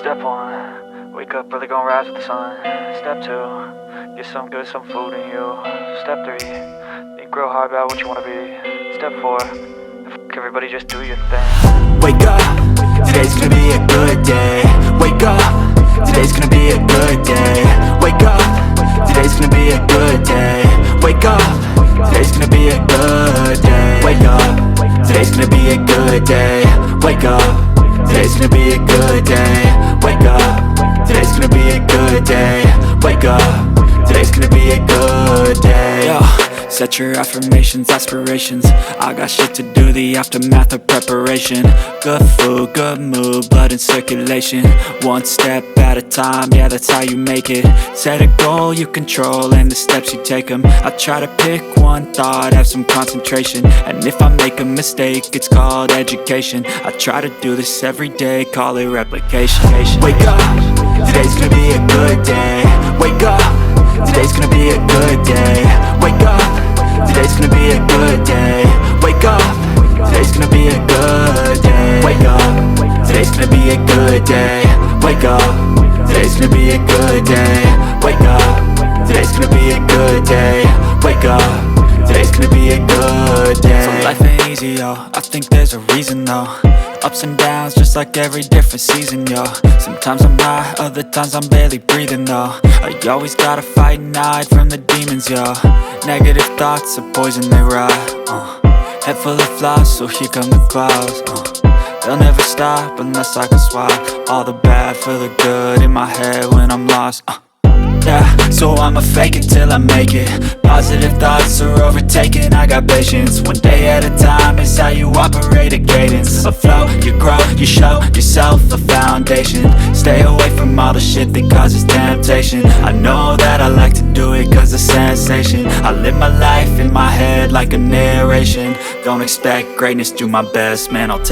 Step 1, wake up early, gonna rise with the sun. Step 2, get some good, some food in you. Step 3, think real hard about what you wanna be. Step 4, fuck everybody, just do your thing. Wake up, today's gonna be a good day. Wake up, today's gonna be a good day. Wake up, today's gonna be a good day. Wake up, today's gonna be a good day. Wake up, today's gonna be a good day. Wake up, today's gonna be a good day. Wake up, today's gonna be a good day. Wake up, today's gonna be a good day. Yo, set your affirmations, aspirations. I got shit to do, the aftermath of preparation. Good food, good mood, blood in circulation. One step at a time, yeah, that's how you make it. Set a goal you control and the steps you take them. I try to pick one thought, have some concentration. And if I make a mistake, it's called education. I try to do this every day, call it replication. Wake up, today's gonna be a good day. Wake up, today's gonna be a good day. Wake up, today's gonna be a good day. Wake up, today's gonna be a good day. Wake up, today's gonna be a good day. Wake up, today's gonna be a good day. Wake up, today's gonna be a good day. Wake up, today's gonna be a good day. So life ain't easy, yo, I think there's a reason though. Ups and downs, just like every different season, yo. Sometimes I'm high, other times I'm barely breathing, though. I always gotta fight and hide from the demons, yo. Negative thoughts are poison, they rot. Head full of flies, so here come the clouds. They'll never stop unless I can swap all the bad for the good in my head when I'm lost. Yeah, so I'ma fake it till I make it. Positive thoughts are overtaken, I got patience. One day at a time is how you operate a cadence. A flow, you grow, you show yourself a foundation. Stay away from all the shit that causes temptation. I know that I like to do it cause it's sensation. I live my life in my head like a narration. Don't expect greatness, do my best, man, I'll take